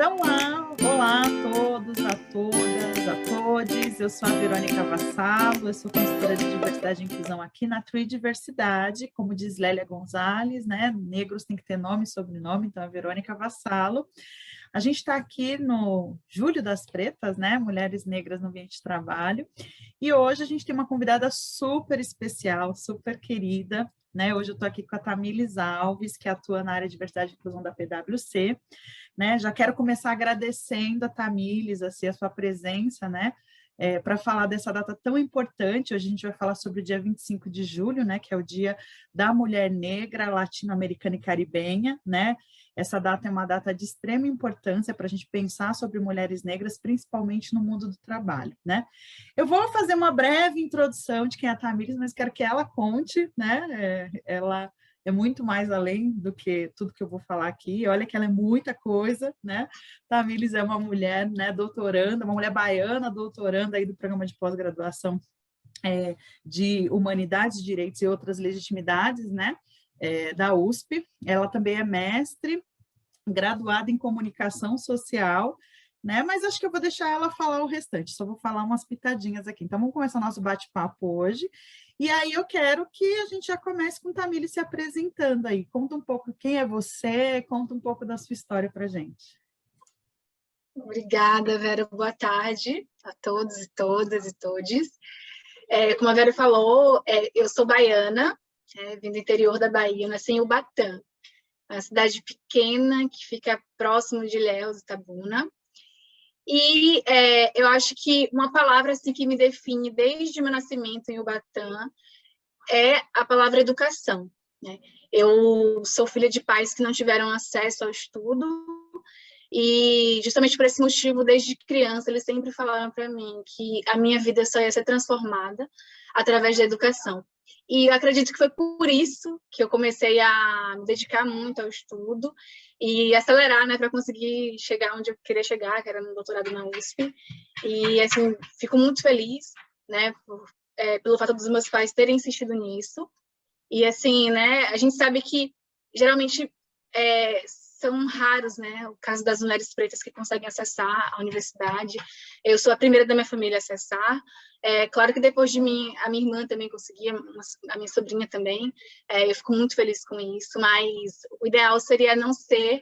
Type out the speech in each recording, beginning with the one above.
Então, olá a todos, a todas, a todes. Eu sou a Verônica Vassalo, eu sou consultora de diversidade e inclusão aqui na True Diversidade, como diz Lélia Gonzalez, né? Negros tem que ter nome e sobrenome, então a Verônica Vassalo. A gente está aqui no Julho das Pretas, né? Mulheres Negras no Ambiente de Trabalho. E hoje a gente tem uma convidada super especial, super querida, né? Hoje eu estou aqui com a Tamílis Alves, que atua na área de diversidade e inclusão da PwC. Né? Já quero começar agradecendo a Tamílis, assim, a sua presença, né? Para falar dessa data tão importante. Hoje a gente vai falar sobre o dia 25 de julho, né? Que é o Dia da Mulher Negra, Latino-Americana e Caribenha, né? Essa data é uma data de extrema importância para a gente pensar sobre mulheres negras, principalmente no mundo do trabalho, né? Eu vou fazer uma breve introdução de quem é a Tamílis, mas quero que ela conte, né? Ela é muito mais além do que tudo que eu vou falar aqui. Olha que ela é muita coisa, né? Tamílis é uma mulher, né, doutoranda, uma mulher baiana, doutoranda aí do programa de pós-graduação de Humanidades, Direitos e Outras Legitimidades, né? Da USP. Ela também é mestre, graduada em Comunicação Social, né? Mas acho que eu vou deixar ela falar o restante, só vou falar umas pitadinhas aqui. Então, vamos começar nosso bate-papo hoje. E aí eu quero que a gente já comece com Tamílis se apresentando aí. Conta um pouco quem é você, conta um pouco da sua história para a gente. Obrigada, Vera. Boa tarde a todos e todas e todes. Como a Vera falou, eu sou baiana, vim do interior da Bahia, nasci em Ubatã, uma cidade pequena que fica próximo de Ilhéus, Itabuna. E eu acho que uma palavra assim, que me define desde meu nascimento em Ubatã é a palavra educação, né? Eu sou filha de pais que não tiveram acesso ao estudo e justamente por esse motivo, desde criança, eles sempre falaram para mim que a minha vida só ia ser transformada através da educação. E eu acredito que foi por isso que eu comecei a me dedicar muito ao estudo e acelerar, né, para conseguir chegar onde eu queria chegar, que era no doutorado na USP. E, assim, fico muito feliz, né, pelo fato dos meus pais terem insistido nisso. E, assim, né, a gente sabe que, geralmente, são raros, né, o caso das mulheres pretas que conseguem acessar a universidade. Eu sou a primeira da minha família a acessar. Claro que depois de mim, a minha irmã também conseguia, a minha sobrinha também. Eu fico muito feliz com isso, mas o ideal seria não ser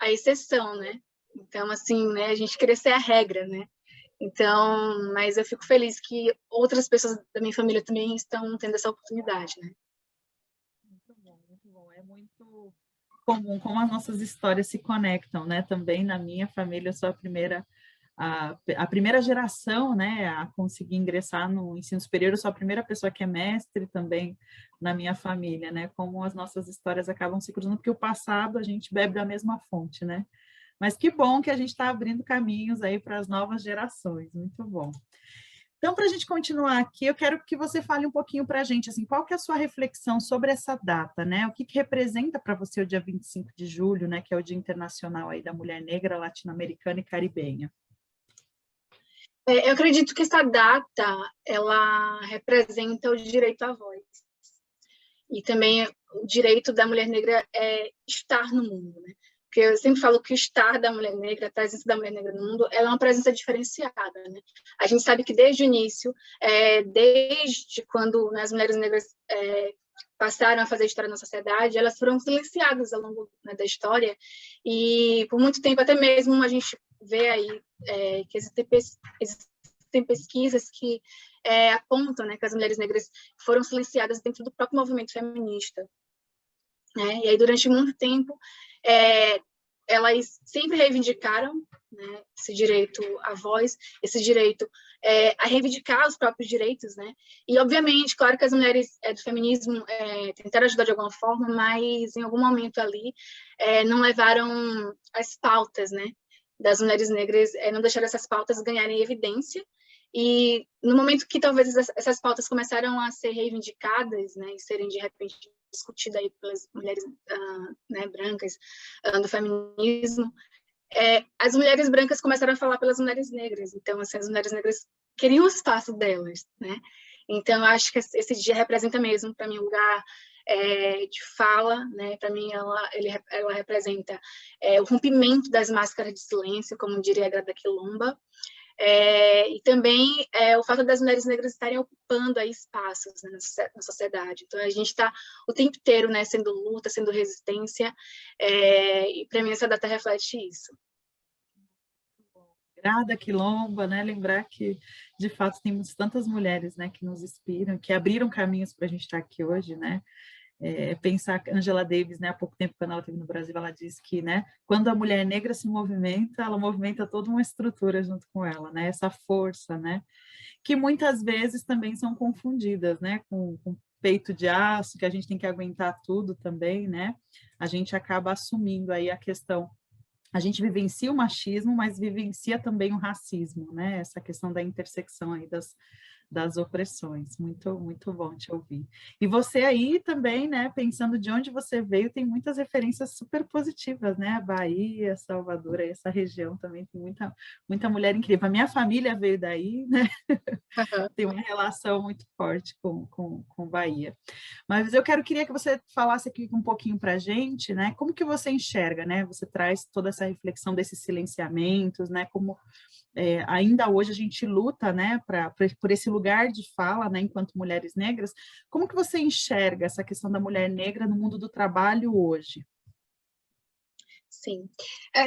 a exceção, né? Então, assim, né, a gente querer ser a regra, né? Então, mas eu fico feliz que outras pessoas da minha família também estão tendo essa oportunidade, né? Muito bom, muito bom. É muito comum como as nossas histórias se conectam, né? Também na minha família, eu sou a primeira geração, né, a conseguir ingressar no ensino superior. Eu sou a primeira pessoa que é mestre também na minha família, né? Como as nossas histórias acabam se cruzando, porque o passado a gente bebe da mesma fonte, né? Mas que bom que a gente está abrindo caminhos aí para as novas gerações, muito bom. Então, para a gente continuar aqui, eu quero que você fale um pouquinho para a gente, assim, qual que é a sua reflexão sobre essa data, né? O que representa para você o dia 25 de julho, né, que é o Dia Internacional aí da Mulher Negra, Latino-Americana e Caribenha? Eu acredito que essa data, ela representa o direito à voz. E também o direito da mulher negra é estar no mundo, né? Porque eu sempre falo que o estar da mulher negra, a presença da mulher negra no mundo, ela é uma presença diferenciada, né? A gente sabe que desde o início, desde quando, né, as mulheres negras passaram a fazer história na sociedade, elas foram silenciadas ao longo, né, da história, e por muito tempo, até mesmo a gente vê aí que existem pesquisas que apontam, né, que as mulheres negras foram silenciadas dentro do próprio movimento feminista, né? E aí, durante muito tempo, elas sempre reivindicaram, né, esse direito à voz, esse direito a reivindicar os próprios direitos, né? E, obviamente, claro que as mulheres do feminismo tentaram ajudar de alguma forma, mas, em algum momento ali, não levaram as pautas, né, das mulheres negras, não deixaram essas pautas ganharem evidência. E no momento que talvez essas pautas começaram a ser reivindicadas, né, e serem de repente discutidas aí pelas mulheres né, brancas do feminismo, as mulheres brancas começaram a falar pelas mulheres negras. Então, assim, as mulheres negras queriam o espaço delas, né? Então, eu acho que esse dia representa mesmo, para mim, um lugar de fala, né? Para mim, ela representa o rompimento das máscaras de silêncio, como diria a Grada Quilomba, e também o fato das mulheres negras estarem ocupando aí espaços, né, na sociedade. Então, a gente está o tempo inteiro, né, sendo luta, sendo resistência, e para mim essa data reflete isso. Grada Quilomba, né? Lembrar que, de fato, temos tantas mulheres, né, que nos inspiram, que abriram caminhos para a gente estar aqui hoje, né? Pensar Angela Davis, né, há pouco tempo, quando ela esteve no Brasil, ela disse que, né, quando a mulher negra se movimenta, ela movimenta toda uma estrutura junto com ela, né? Essa força, né? Que muitas vezes também são confundidas, né, com peito de aço, que a gente tem que aguentar tudo também, né? A gente acaba assumindo aí a questão. A gente vivencia o machismo, mas vivencia também o racismo, né? Essa questão da intersecção aí das opressões. Muito, muito bom te ouvir. E você aí também, né, pensando de onde você veio, tem muitas referências super positivas, né? Bahia, Salvador, essa região também tem muita, muita mulher incrível. A minha família veio daí, né? Tem uma relação muito forte com Bahia. Mas eu queria que você falasse aqui um pouquinho para a gente, né? Como que você enxerga, né? Você traz toda essa reflexão desses silenciamentos, né? Como ainda hoje a gente luta, né? Por esse lugar de fala, né? Enquanto mulheres negras. Como que você enxerga essa questão da mulher negra no mundo do trabalho hoje? Sim.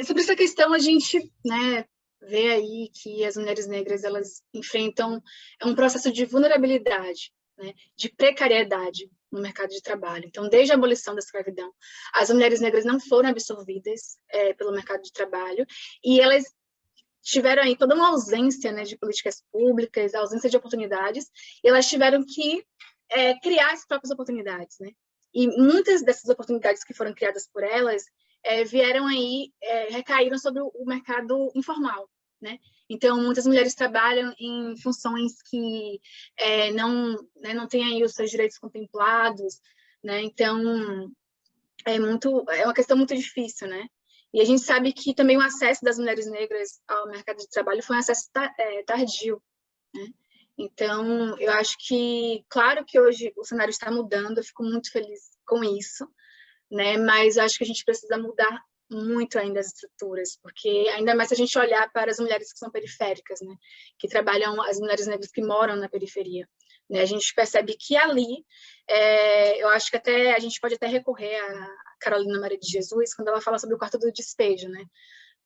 Sobre essa questão, a gente, né, vê aí que as mulheres negras, elas enfrentam um processo de vulnerabilidade, né, de precariedade no mercado de trabalho. Então, desde a abolição da escravidão, as mulheres negras não foram absorvidas pelo mercado de trabalho e elas tiveram aí toda uma ausência, né, de políticas públicas, ausência de oportunidades, e elas tiveram que criar as próprias oportunidades, né? E muitas dessas oportunidades que foram criadas por elas vieram aí, recaíram sobre o mercado informal, né? Então, muitas mulheres trabalham em funções que não têm aí os seus direitos contemplados, né? Então, é uma questão muito difícil, né? E a gente sabe que também o acesso das mulheres negras ao mercado de trabalho foi um acesso tardio, né? Então, eu acho que, claro que hoje o cenário está mudando, eu fico muito feliz com isso, né? Mas eu acho que a gente precisa mudar muito ainda as estruturas, porque ainda mais se a gente olhar para as mulheres que são periféricas, né? Que trabalham, as mulheres negras que moram na periferia, né? A gente percebe que ali, eu acho que a gente pode até recorrer a Carolina Maria de Jesus quando ela fala sobre o quarto do despejo, né?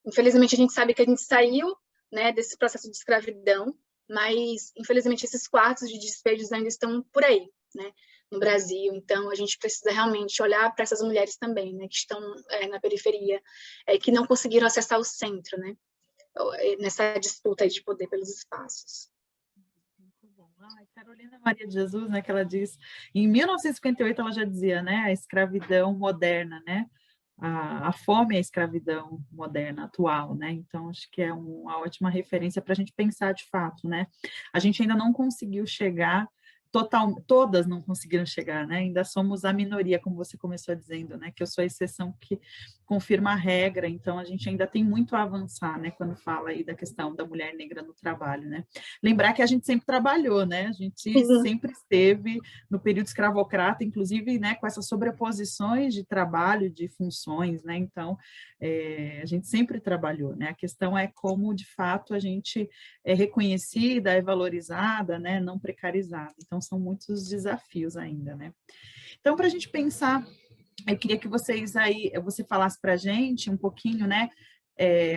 Infelizmente a gente sabe que a gente saiu, né, desse processo de escravidão, mas infelizmente esses quartos de despejos ainda estão por aí, né? No Brasil, então a gente precisa realmente olhar para essas mulheres também, né, que estão na periferia, que não conseguiram acessar o centro, né, nessa disputa de poder pelos espaços. Muito bom. Carolina Maria de Jesus, né, que ela diz, em 1958 ela já dizia, né, a escravidão moderna, né, a fome é a escravidão moderna, atual, né, então acho que é uma ótima referência para a gente pensar de fato, né, a gente ainda não conseguiu chegar todas não conseguiram chegar, né? Ainda somos a minoria, como você começou dizendo, né? Que eu sou a exceção que confirma a regra, então a gente ainda tem muito a avançar, né? Quando fala aí da questão da mulher negra no trabalho, né? Lembrar que a gente sempre trabalhou, né? A gente sempre esteve no período escravocrata, inclusive, né? Com essas sobreposições de trabalho, de funções, né? Então, a gente sempre trabalhou, né? A questão é como, de fato, a gente é reconhecida, é valorizada, né? Não precarizada. Então, são muitos desafios ainda, né? Então, para a gente pensar, eu queria que você falasse para a gente um pouquinho, né?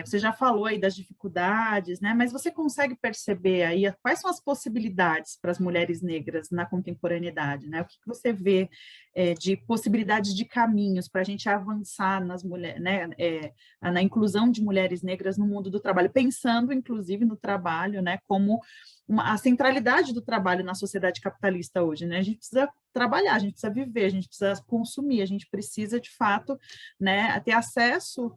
Você já falou aí das dificuldades, né? Mas você consegue perceber aí quais são as possibilidades para as mulheres negras na contemporaneidade, né? O que você vê de possibilidades de caminhos para a gente avançar nas mulheres, né? Na inclusão de mulheres negras no mundo do trabalho, pensando inclusive no trabalho, né? Como a centralidade do trabalho na sociedade capitalista hoje, né? A gente precisa trabalhar, a gente precisa viver, a gente precisa consumir, a gente precisa, de fato, né, ter acesso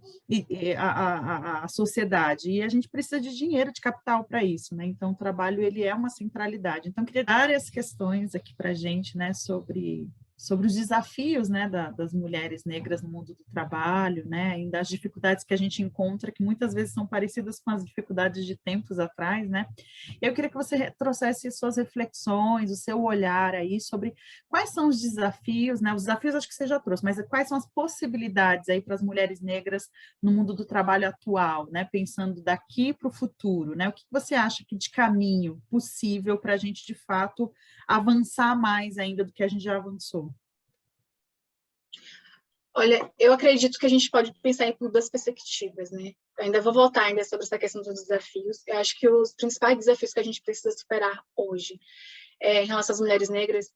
à sociedade, e a gente precisa de dinheiro, de capital para isso, né? Então, o trabalho, ele é uma centralidade. Então, eu queria dar várias questões aqui para a gente, né, sobre sobre os desafios, né, das mulheres negras no mundo do trabalho, né, e das dificuldades que a gente encontra, que muitas vezes são parecidas com as dificuldades de tempos atrás, né. Eu queria que você trouxesse suas reflexões, o seu olhar aí sobre quais são os desafios, né, os desafios acho que você já trouxe, mas quais são as possibilidades aí para as mulheres negras no mundo do trabalho atual, né, pensando daqui para o futuro, né, o que você acha que de caminho possível para a gente, de fato, avançar mais ainda do que a gente já avançou? Olha, eu acredito que a gente pode pensar por duas perspectivas, né? Eu ainda vou voltar ainda sobre essa questão dos desafios. Eu acho que os principais desafios que a gente precisa superar hoje em relação às mulheres negras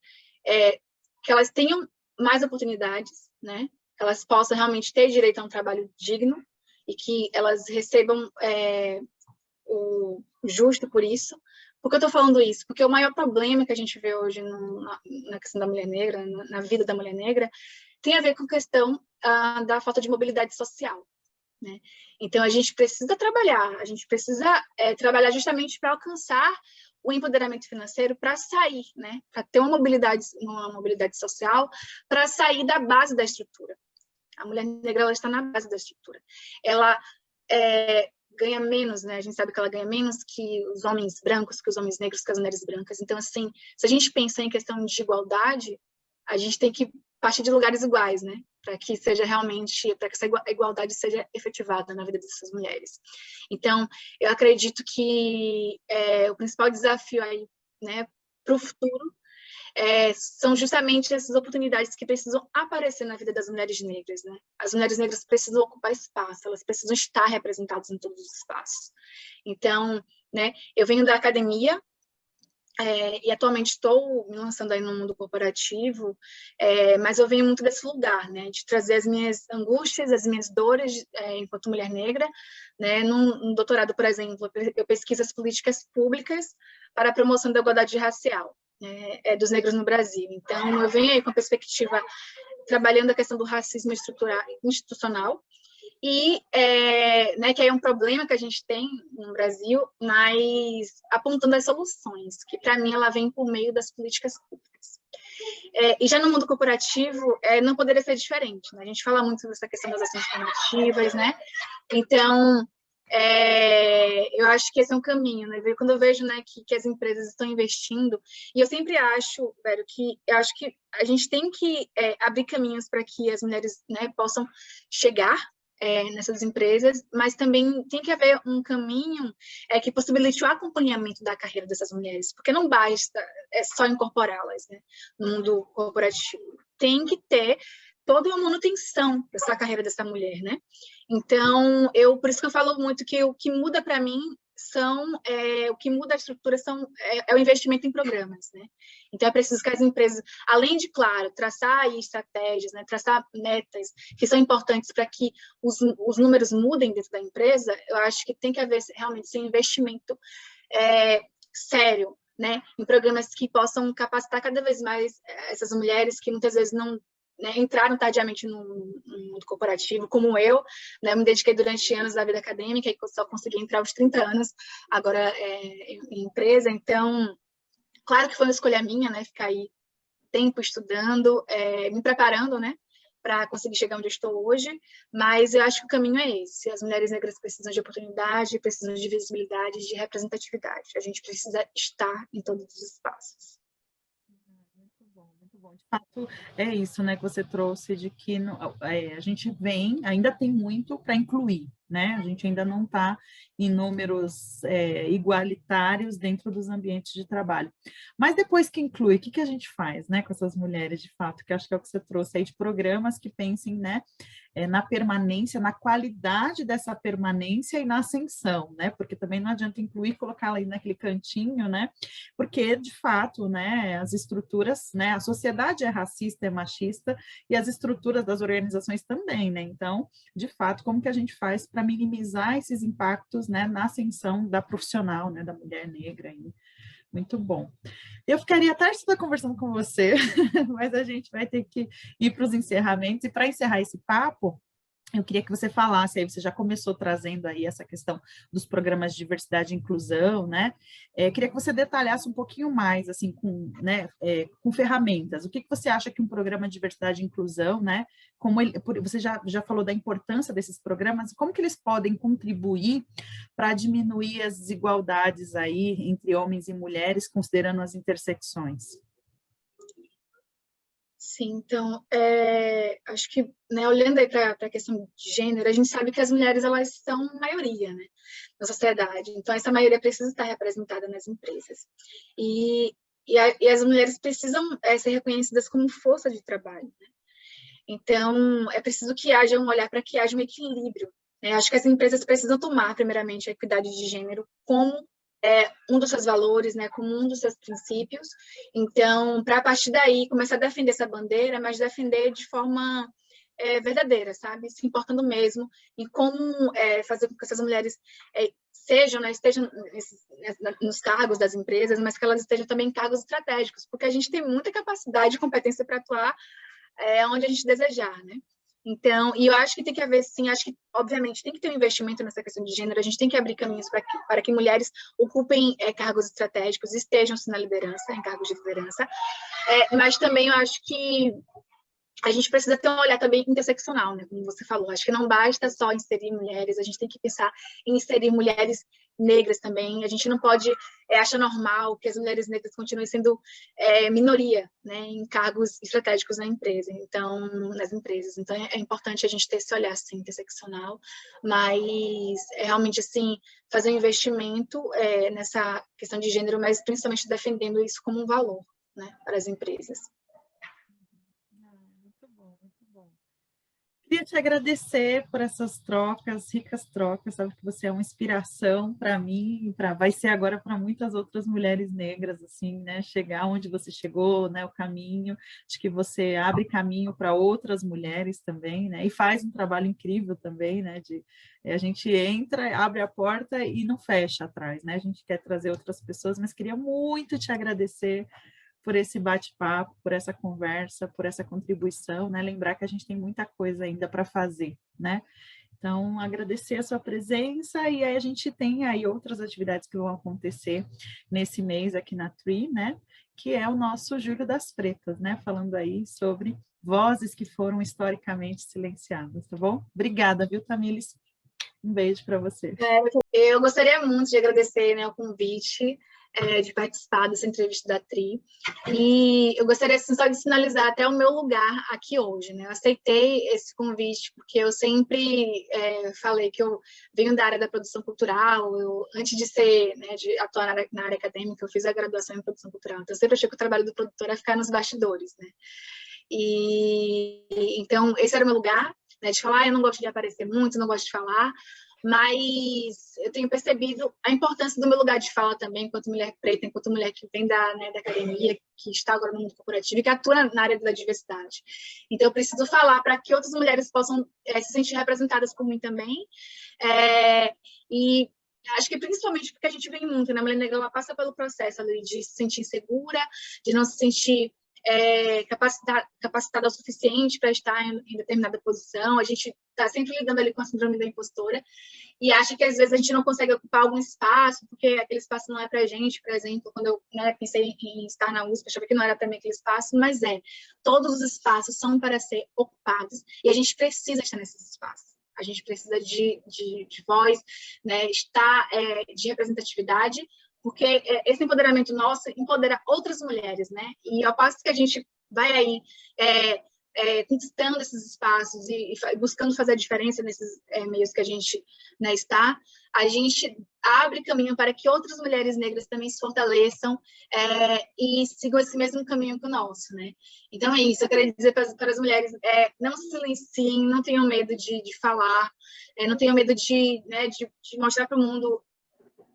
é que elas tenham mais oportunidades, né? Que elas possam realmente ter direito a um trabalho digno e que elas recebam o justo por isso. Por que eu estou falando isso? Porque o maior problema que a gente vê hoje na questão da mulher negra, na vida da mulher negra, tem a ver com a questão da falta de mobilidade social, né? Então, a gente precisa trabalhar, a gente precisa trabalhar justamente para alcançar o empoderamento financeiro, para sair, né? Para ter uma mobilidade social, para sair da base da estrutura. A mulher negra, ela está na base da estrutura. Ela ganha menos, né? A gente sabe que ela ganha menos que os homens brancos, que os homens negros, que as mulheres brancas. Então, assim, se a gente pensa em questão de igualdade, a gente tem que partir de lugares iguais, né? Para que seja realmente, para que essa igualdade seja efetivada na vida dessas mulheres. Então, eu acredito que o principal desafio aí, né, para o futuro, são justamente essas oportunidades que precisam aparecer na vida das mulheres negras, né? As mulheres negras precisam ocupar espaço, elas precisam estar representadas em todos os espaços. Então, né, eu venho da academia, e atualmente estou me lançando aí no mundo corporativo, mas eu venho muito desse lugar, né, de trazer as minhas angústias, as minhas dores enquanto mulher negra, né, num doutorado, por exemplo, eu pesquiso as políticas públicas para a promoção da igualdade racial, né, dos negros no Brasil. Então, eu venho aí com a perspectiva, trabalhando a questão do racismo institucional, e né, que é um problema que a gente tem no Brasil, mas apontando as soluções, que para mim ela vem por meio das políticas públicas. E já no mundo corporativo, não poderia ser diferente, né? A gente fala muito sobre essa questão das ações formativas, né? Então, eu acho que esse é um caminho, né? Quando eu vejo, né, que as empresas estão investindo, e eu sempre acho, velho, eu acho que a gente tem que abrir caminhos para que as mulheres, né, possam chegar nessas empresas, mas também tem que haver um caminho que possibilite o acompanhamento da carreira dessas mulheres, porque não basta só incorporá-las, né, no mundo corporativo. Tem que ter toda uma manutenção dessa carreira dessa mulher, né? Então, por isso que eu falo muito que o que muda para mim o que muda a estrutura é o investimento em programas, né? Então, é preciso que as empresas, além de, claro, traçar aí estratégias, né, traçar metas que são importantes para que os números mudem dentro da empresa, eu acho que tem que haver realmente esse investimento sério, né, em programas que possam capacitar cada vez mais essas mulheres que muitas vezes não, né, entraram tardiamente no mundo corporativo, como eu, né, me dediquei durante anos da vida acadêmica e só consegui entrar aos 30 anos, agora em empresa. Então, claro que foi uma escolha minha, né, ficar aí tempo estudando, me preparando, né, para conseguir chegar onde eu estou hoje, mas eu acho que o caminho é esse. As mulheres negras precisam de oportunidade, precisam de visibilidade, de representatividade. A gente precisa estar em todos os espaços. Muito bom, muito bom. De fato, é isso, né, que você trouxe, de que a gente ainda tem muito para incluir, né? A gente ainda não está em números igualitários dentro dos ambientes de trabalho. Mas depois que inclui, o que a gente faz, né, com essas mulheres, de fato, que acho que é o que você trouxe aí, de programas que pensem, né, na permanência, na qualidade dessa permanência e na ascensão, né? Porque também não adianta incluir, colocá-la aí naquele cantinho, né? Porque, de fato, né, as estruturas, né, a sociedade é racista, é machista, e as estruturas das organizações também, né? Então, de fato, como que a gente faz para minimizar esses impactos, né, na ascensão da profissional, né, da mulher negra aí? Muito bom. Eu ficaria até conversando com você, mas a gente vai ter que ir para os encerramentos. E para encerrar esse papo, eu queria que você falasse, aí você já começou trazendo aí essa questão dos programas de diversidade e inclusão, né? Queria que você detalhasse um pouquinho mais, assim, com, né, com ferramentas. O que você acha que um programa de diversidade e inclusão, né? Como ele, você já falou da importância desses programas, como que eles podem contribuir para diminuir as desigualdades aí entre homens e mulheres, considerando as intersecções? Sim, então, acho que, né, olhando aí para a questão de gênero, a gente sabe que as mulheres, elas são maioria, né, na sociedade. Então, essa maioria precisa estar representada nas empresas. E as mulheres precisam ser reconhecidas como força de trabalho, né? Então, é preciso que haja um olhar para que haja um equilíbrio, né? Acho que as empresas precisam tomar, primeiramente, a equidade de gênero como um dos seus valores, né, como um dos seus princípios. Então, para a partir daí começar a defender essa bandeira, mas defender de forma verdadeira, sabe? Se importando mesmo em como fazer com que essas mulheres sejam, né, estejam nos cargos das empresas, mas que elas estejam também em cargos estratégicos, porque a gente tem muita capacidade e competência para atuar onde a gente desejar, né? Então, e eu acho que tem que haver, sim, acho que, obviamente, tem que ter um investimento nessa questão de gênero, a gente tem que abrir caminhos para que mulheres ocupem cargos estratégicos, estejam-se na liderança, em cargos de liderança, mas também eu acho que a gente precisa ter um olhar também interseccional, né? Como você falou, acho que não basta só inserir mulheres, a gente tem que pensar em inserir mulheres negras também, a gente não pode achar normal que as mulheres negras continuem sendo minoria, né, em cargos estratégicos na empresa, então, nas empresas. Então, é importante a gente ter esse olhar, assim, interseccional, mas realmente, assim, fazer um investimento nessa questão de gênero, mas principalmente defendendo isso como um valor, né, para as empresas. Muito bom, muito bom. Queria te agradecer por essas trocas, ricas trocas, sabe que você é uma inspiração para mim, vai ser agora para muitas outras mulheres negras, assim, né? Chegar onde você chegou, né? O caminho, acho que você abre caminho para outras mulheres também, né? E faz um trabalho incrível também, né? A gente entra, abre a porta e não fecha atrás, né? A gente quer trazer outras pessoas, mas queria muito te agradecer por esse bate-papo, por essa conversa, por essa contribuição, né? Lembrar que a gente tem muita coisa ainda para fazer, né? Então, agradecer a sua presença e aí a gente tem aí outras atividades que vão acontecer nesse mês aqui na Tree, né? Que é o nosso Julho das Pretas, né? Falando aí sobre vozes que foram historicamente silenciadas, tá bom? Obrigada, viu, Tamires? Um beijo para você. Eu gostaria muito de agradecer, né, o convite, de participar dessa entrevista da Tri, e eu gostaria assim, só de sinalizar até o meu lugar aqui hoje, né? Eu aceitei esse convite porque eu sempre falei que eu venho da área da produção cultural, antes de ser, né, de atuar na área acadêmica, eu fiz a graduação em produção cultural, então eu sempre achei que o trabalho do produtor é ficar nos bastidores, né? E então esse era o meu lugar, né, de falar, eu não gosto de aparecer muito, não gosto de falar, mas eu tenho percebido a importância do meu lugar de fala também, enquanto mulher preta, enquanto mulher que vem da academia, que está agora no mundo corporativo e que atua na área da diversidade. Então, eu preciso falar para que outras mulheres possam se sentir representadas por mim também. E acho que principalmente porque a gente vem muito, né? A mulher negra ela passa pelo processo ali de se sentir insegura, de não se sentir capacitada o suficiente para estar em determinada posição, a gente está sempre lidando ali com a síndrome da impostora e acha que às vezes a gente não consegue ocupar algum espaço, porque aquele espaço não é para a gente, por exemplo, quando eu pensei em estar na USP, achava que não era para mim aquele espaço, mas todos os espaços são para ser ocupados e a gente precisa estar nesses espaços. A gente precisa de voz, né, de representatividade, porque esse empoderamento nosso empodera outras mulheres, né? E ao passo que a gente vai aí conquistando esses espaços e buscando fazer a diferença nesses meios que a gente, né, está, a gente abre caminho para que outras mulheres negras também se fortaleçam e sigam esse mesmo caminho que o nosso, né? Então é isso, eu queria dizer para as mulheres, não se silenciem, não tenham medo de falar, não tenham medo de mostrar para o mundo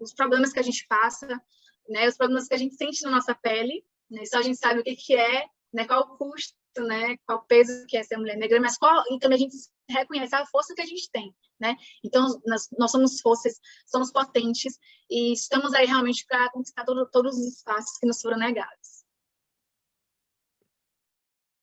os problemas que a gente passa, né, os problemas que a gente sente na nossa pele, né, só a gente sabe o que é, né, qual o custo, né, qual o peso que é ser mulher negra, mas e também a gente reconhece a força que a gente tem, né? Então, nós somos forças, somos potentes e estamos aí realmente para conquistar todos os espaços que nos foram negados.